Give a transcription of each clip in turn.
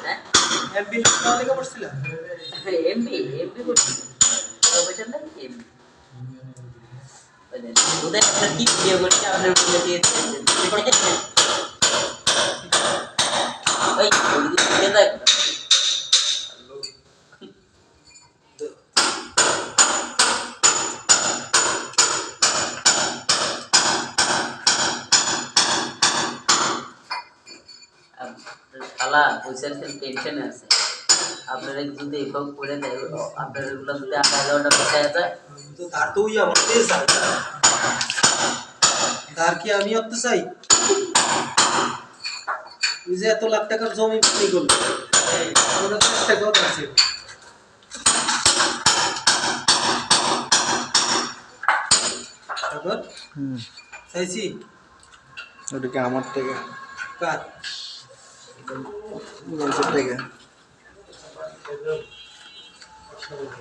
হ্যাঁ MB local লেগে পড়ছিল এমবি এমবি করছি প্রফেশন না এমবি ওদের একটা কি ভিডিও করছে আপনার বলে দিয়েছে ওই ভিডিও দেখ খালা পয়সার টেনশন আছে আপনারা যদি এভাবে করে দেয় আপনার এগুলো যদি 8,000 টাকা চাই যায় তো তার তো ওই আমার তেজ আছে তার কি আমি অত চাই ওই যে এত লাখ টাকার জমি বিক্রি করলো ওরা 10 টাকাও আছে তারপর চাইছি ওটা কি আমার থেকে কার বলছে থেকে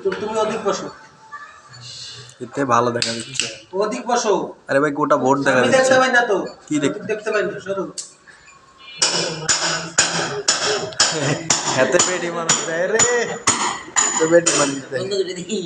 তো তুমি অধিক বসো এতে ভালো দেখা যাচ্ছে অধিক বসো আরে ভাই গোটা বোর্ড দেখা আমি যাচ্ছে দেখতে পাই না তো কি দেখতে পাই না সরু হাতে বেডি মানুষ দেয় রে তো বেডি মানুষ দেয় বন্ধ করে দেখি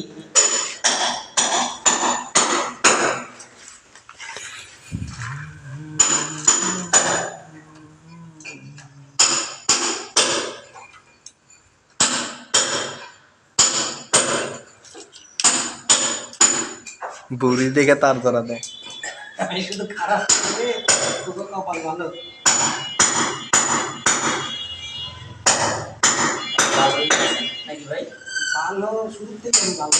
বুড়ি দেখে তার ধরা দেয় আমি শুধু খারাপ রে তোকে কপাল ভালো ভালোই নাকি ভাই ভালো শুরু থেকে আমি ভালো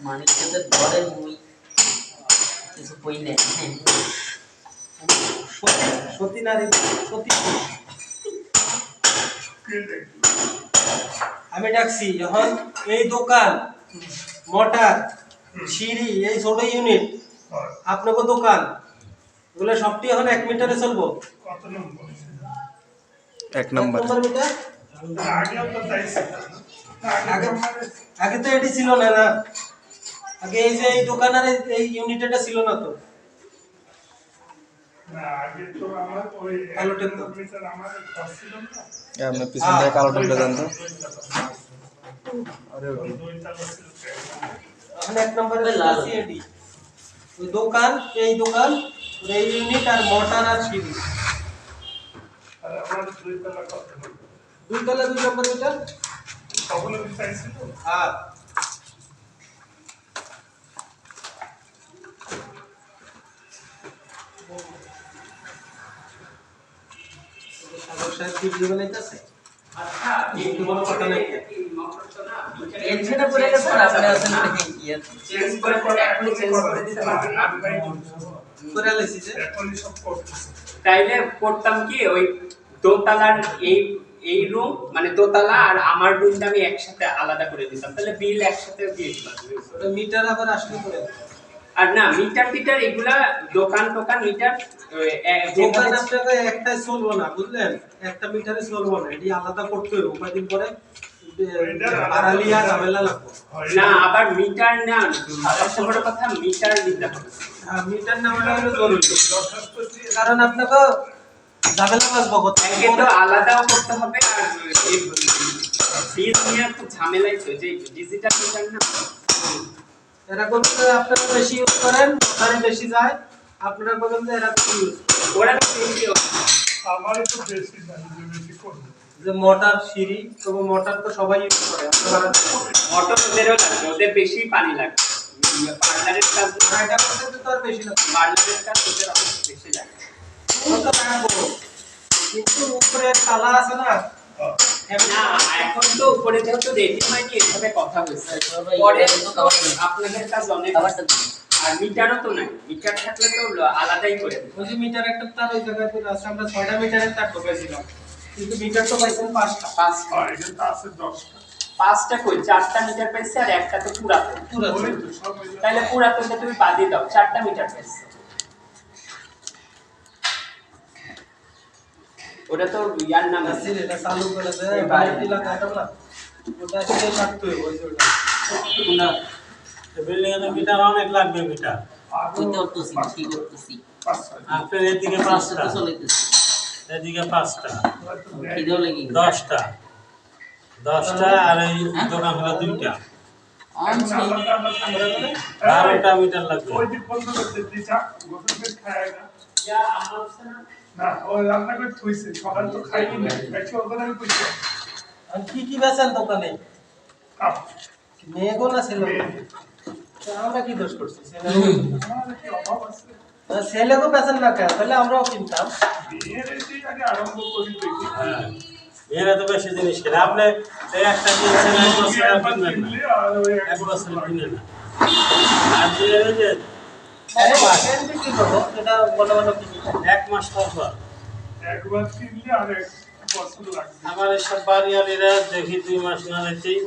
মানিকদের ঘরে মুই কিছু কই নাই সতী নারী সতী আমি ডাকছি যখন এই দোকান মোটর সিঁড়ি এই ছোট ইউনিট আপনাকে দোকান এগুলো সবটি এখন 1 মিটারে চলবো কত নম্বর 1 নাম্বার মিটার আগেও তো তাই ছিল আগে আগে তো এটি ছিল না না আগে এই যে এই দোকানের এই ইউনিটটা ছিল না তো না আগে তো আমার ওই কালো টেপ তো। মিটার আমার খরচ ছিল না আমরা পিছন থেকে কালো টেপটা জানতো আরে ওই দুইতলা ছিল এখন 1 নম্বরে আছে এটি ওই দোকান এই দোকান এই ইউনিট আর মোটর আর সিঁড়ি আর আমার দুইতলা কত নম্বর দুই তলা 2 নম্বর মিটার সবগুলো তাই ছিল হ্যাঁ সাগর সাহেব ভিডিও বানাইতেছে আচ্ছা এই কোনো কথা নাই মোটরটা না টেনশনে পড়ে গেছে আপনি আছেন ইয়ে চেঞ্জ করে এখনই চেঞ্জ করে দিতে পারবেন করে লাইছি যে এখনই সব করতেছে তাইলে করতাম কি ওই দোতলার এই রুম মানে দোতলা আর আমার রুমটা আমি একসাথে আলাদা করে দিতাম তাহলে বিল একসাথে দিয়ে দিতাম ওটা মিটার আবার আসলে করে আর না মিটার টিটার এগুলা দোকান টোকান মিটার দোকান আপনাকে একটাই চলবো না বুঝলেন একটা মিটারে চলবো না এটি আলাদা করতে হবে কয়েকদিন পরে আড়ালিয়া ঝামেলা লাগবে না আবার মিটার না সবচেয়ে বড় কথা মিটার দিতে হবে মিটার নেওয়াটা হলো জরুরি কারণ আপনাকে ঝামেলা বাঁচবো কোথায় একে তো আলাদাও করতে হবে আর এই ফিজ নিয়ে তো ঝামেলাই তো যে ডিজিটাল মিটার না এরা বলতে আপনারা বেশি ইউজ করেন ওখানে বেশি যায় আপনারা বলেন যে এরা বেশি ইউজ ওরা তো বেশি আমারও তো বেশি না বেশি করবে যে মোটর সিঁড়ি তবে মোটর তো সবাই ইউজ করে আপনারা মোটর ওদেরও লাগে ওদের বেশি পানি লাগে পার্লারের কাজ এটা করতে তো আর বেশি না পার্লারের কাজ ওদের অনেক বেশি লাগে তো রাখবো কিন্তু উপরে তালা আছে না না এখন তো উপরে যেহেতু রেডি হয়নি এভাবে কথা হয়েছে পরে তো আপনাদের কাজ অনেক আর মিটারও তো নাই মিটার থাকলে তো আলাদাই করে দেবে ওই যে মিটার একটা তার ওই জায়গায় তো আছে আমরা 6টা মিটারের তার ঢোকাইছিলাম কিন্তু মিটার তো পাইছেন 5টা পাঁচটা আর এটা আছে 10টা পাঁচটা কই চারটা মিটার পাইছে আর একটা তো পুরাতন ওই তো সব মিলে তাহলে পুরাতনটা তুমি বাদ দিয়ে দাও চারটা মিটার পাইছে ওটা তো ইয়ার নাম আছে আছে এটা চালু করে দেয় বাইরে দিলা কাটা না ওটা এসে কাটতে হবে ওই ওটা না বিল্ডিং এর মিটার অনেক লাগবে মিটার কি করতেছি পাঁচটা আপনার এদিকে 5টা, তো চলিতেছে এদিকে 5টা, খিদেও লেগে গেছে 10টা, 10টা আর এই দোকান হলো 2টা, অনছি 12টা মিটার লাগবে। ওই দিক বন্ধ করতে দিছা গোসল করে খায় না না ওই রান্না করে থইছে সকাল তো খাইনি না খাইছি ওখানে আমি কইছি আর কি কি বেচেন দোকানে? কাপ মেয়ে গো না ছেলে গো? তা আমরা কি দোষ করছি? আমার কি অভাব আছে ছেলে গো বেচেন না কেন? তাহলে আমরাও কিনতাম। বিয়ের এসে আগে আরম্ভ করি দেখি হ্যাঁ, এরা তো বেশি জিনিস কেনে। আপনি এই একটা কিনছেন 1 বছর আর কিনবেন না, কিনলে আর ওই 1 বছর কিনে না। আর যে এই যে কেন বিক্রি করবো? এটা বলো বলো কি কি? 1 মাস পর পর একবার কিনলে আর এক বছর লাগবে আমার এসব বাড়িওয়ালিরা দেখি 2 মাস না যেতেই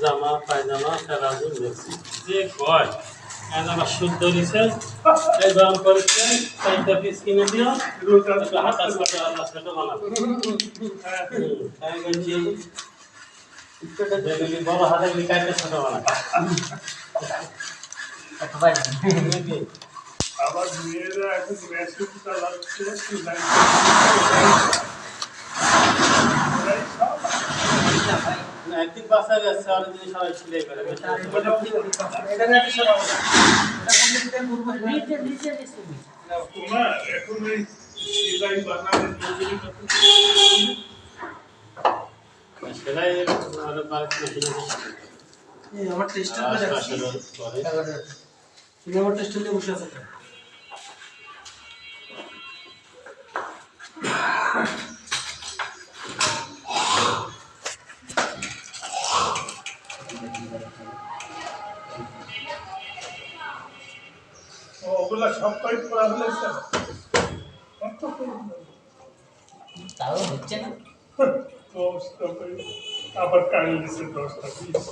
জামা পায়জামা ফেরাজুন দেখছি যে কয় আমার শুদ্ধ দিছে এই গরম করেছে 4টা পিস কিনে দিও রোজা একটু হাতা ছোট আল্লাহ ছোট বানাবো। আমি বলছি দেখলি বড় হাতে গেলে কাইটা ছোট বানাবো। এত পাই না আবার মেয়েরা এখন মেশিন চালাচ্ছে সেলাই সব একদিন বাসা গেছে আর দিন সবাই ছিলে করে এটা না কি শোনা বলো? এটা কোন দিকে পূর্ব নিচে নিচে নিচে তোমার এখন ওই সেলাই বানানোর মজুরি কত সেলাই আমাদের বাড়িতে মেশিন এই আমার টেস্টার করে রাখছি। করে তুমি আমার টেস্টার নিয়ে বসে আছো কেন? ওগুলা সব কয়েক করা হয়েছে কত তাও হচ্ছে না 10টা করে আবার কারেন্ট দিচ্ছে 10টা পিস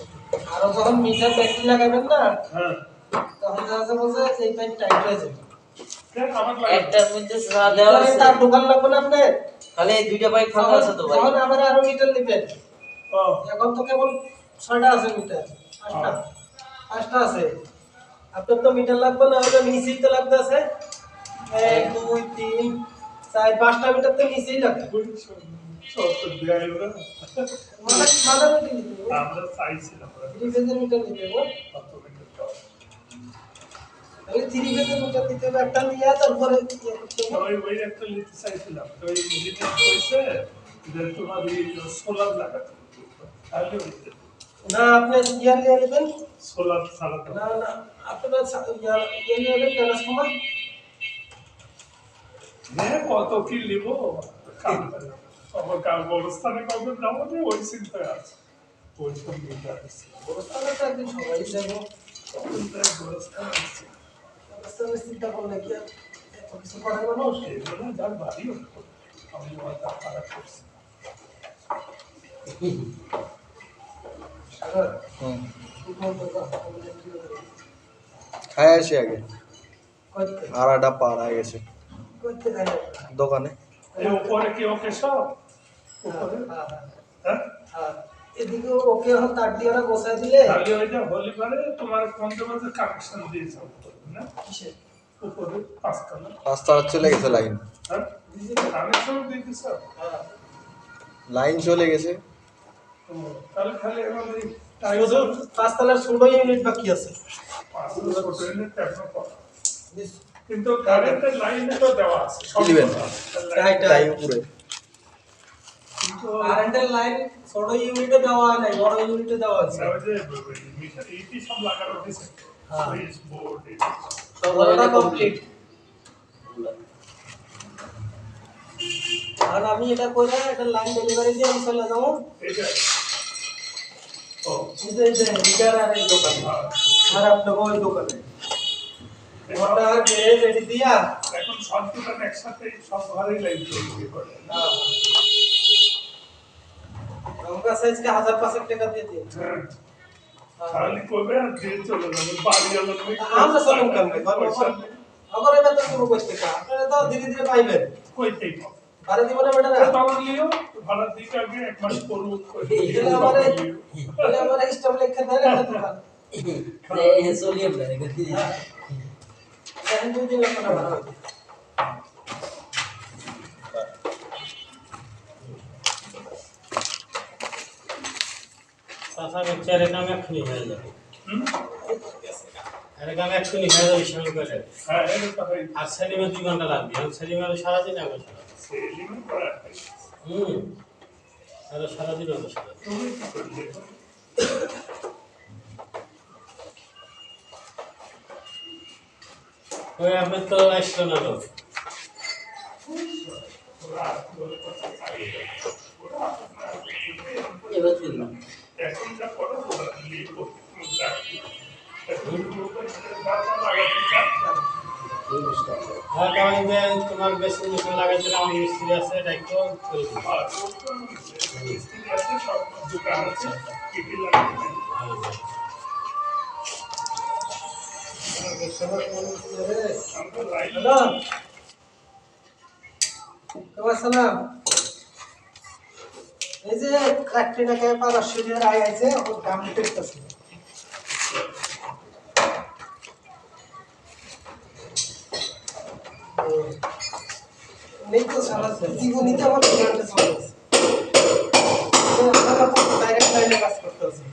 আরো যখন মিটার ব্যাটারি লাগাবেন না হ্যাঁ তখন দেখা যাবে যে এই পাইপ টাইট হয়ে যাবে। কেন আমার লাগে একটার মধ্যে সারা দেওয়া আছে তার দোকান লাগবে না আপনি? তাহলে এই দুইটা পাইপ ফাঁকা আছে তো ভাই তখন আবার আরো মিটার নেবেন। ও এখন তো কেবল 6টা আছে মিটার, 5টা আছে। আপনার তো মিটার লাগবে না, ওটা নিচেই তো লাগতে আছে 1 2 3 4 5টা মিটার তো নিচেই লাগবে। সব তো দেয় ওরা মানে মিটার নিতে হবে, আমরা চাইছিলাম ওরা 3 ফেজের মিটার নিতে হবে। কত মিনিট দাও তাহলে 3 ফেজের মিটার নিতে হবে, একটা নিয়ে তারপরে ইয়ে করতে হবে। ওই একটা নিতে চাইছিলাম তো ওই ইঞ্জিনিয়ার কইছে যে তোমার এই সোলার লাগাতে হবে। তাহলে হইতে না আপনি ইয়ার নিয়ে নেবেন, সোলার চালাতে না না আপনারা ইয়ে নিয়ে নেবেন ট্রান্সফর্মার। হ্যাঁ কত কি নিব আমার কাম অবস্থানে কবে যাবো যে ওই চিন্তায় আছে ওই সব নিতে আসছে তাহলে তো একদিন সবাই যাবো। অবস্থান আছে রাস্তায় চিন্তা করলে কি আর এত কিছু করে মানুষ? এগুলো যার বাড়ি হতো আমি মাথা খারাপ করছি খায় আসি আগে আর একটা পার হয়ে গেছে দোকানে। এই উপরে কি ওকে সব উপরে হ্যাঁ এদিকে ওকে এখন তার দিয়ে ওরা গোছায় দিলে তাহলে ওইটা হলে পরে তোমার পঞ্চম মাসে কানেকশন দিয়েছে না কিসে উপরে পাঁচতলা রাস্তা চলে গেছে লাইন, হ্যাঁ কানেকশন দিয়েছে লাইন চলে গেছে। তাহলে খালি এবার ওই শুধু 5 তলার ছোট ইউনিট বাকি আছে। পাঁচতলা ছোট ইউনিট এখনো করা। কিন্তু কারেন্টের লাইনে তো দেওয়া আছে কি দিবেন? তাই উপরে কিন্তু কারেন্টের লাইন ছোট ইউনিটে দেওয়া হয় নাই, বড় ইউনিটে দেওয়া আছে। ওই যে মিটার ইটি সব লাগানো হয়েছে হ্যাঁ। সুইচ বোর্ড সব বড়টা লাগানো কমপ্লিট। আর আমি এটা করে একটা লাইন ডেলিভারি দিয়ে আমি চলে যাবো। এটা ও এই যে মিটার আর এই দোকান আর আপনার ওই দোকানে ওটা রেডি দিয়া এখন সব দোকান একসাথে সব ঘরেই লাইন তৈরি করে আমার কাছে আজকে 1000 টাকা দিয়ে দিন। হ্যাঁ তাহলে কবে আর দিয়ে চলে যাবে বাড়ি আলো আমরা চলুন কাম আমার এবার তো কোনো করতে কা আপনারা তো ধীরে ধীরে পাইবেন কইতেই পাবো ভাড়া দিব না বেটা পাওয়ার লিও ভাড়া দিকে আগে এক মাস করবো এটা আমার স্টপ লেখা দেয় না দোকান এই চলিয়ে বলে এখন 2-3 লাখ টাকা ভাড়া হবে। চাচা বলছে এর কাম এক্ষুনি হয়ে যাবে হুম? এর কাম এক্ষুনি হয়ে যাবে স্বামী করে হ্যাঁ, এটা তো হয়। আর সেলিমের 2 ঘন্টা লাগবে আর সেলিমের সারাদিন আগে সারাদিন সেলিং করা হয়। আর সারাদিন আগে সারাদিন তুমি কি করলে? ওই আপনার তো আসলো না লোক ওরা বলে কথা চাই। ওরা এবার তুললাম এখন যা করো ওরা নিয়ে করতে চাই। এখন বারবার লাগাতে চাই। আর কারণ যে তোমার বেশি মেশিন লাগাইতে আমার মিস্ত্রি আছে দায়িত্ব করে দিই আর ওর তো মিস্ত্রি আছে, সব দোকান আছে, কিটি লাগাতে চাই। আমরা লাইন হ্যালো কেমন সালাম এই যে 1 টাকায় 500 টাকার আয় আছে ওর দাম দেখতেছি নেই তো সারা জীবনীতে আমার ডিমান্ডে চলছে তো আমরা তো ডাইরেক্ট লাইনে কাজ করতে আছি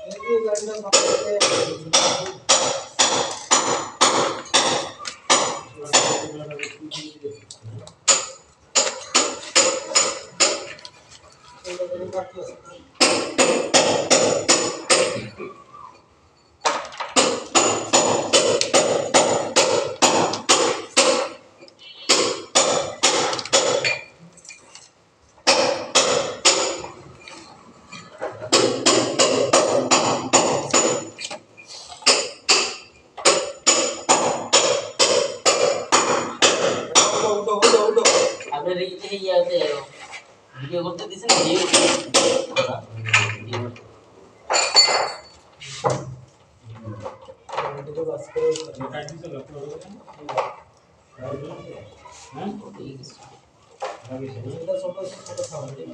এই যে লাইনটা ভাবতে আপনার এই যে ইয়াতে ভিডিও করতে দিছেন ভিডিও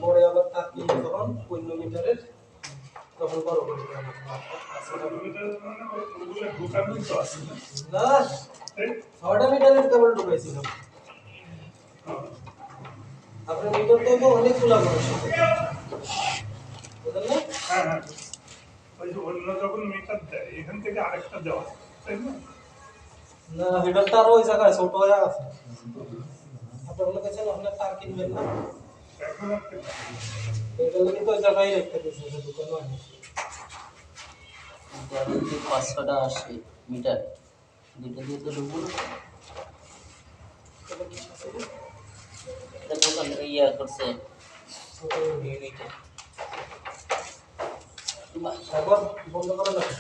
পরে আবার তার কি যখন 15 মিটারের তখন বড় করে ওগুলো ঢুকানোই তো আছে না। না এই, 6টা মিটারের কেবল ঢুকাইছিলাম হ্যাঁ। আপনার মিটার তো অনেকগুলো মানুষ বুঝলেন না হ্যাঁ, হ্যাঁ। ওই যে অন্য যখন মিটার দেয় এখান থেকে আরেকটা দেওয়া তাই না? না মিটারটা আরো ওই জায়গায় ছোট হয়ে আছে আপনার বলে গেছেন আপনার তার কিনবেন না এখন আর কি? এগুলো কিন্তু ওই জায়গায় রেখে দিয়েছে দোকানে আনি 500টা আসে মিটার দুটো দিয়ে তো ঢুকবো না এটা দোকান ইয়া করছে একবার বন্ধ করে রাখেন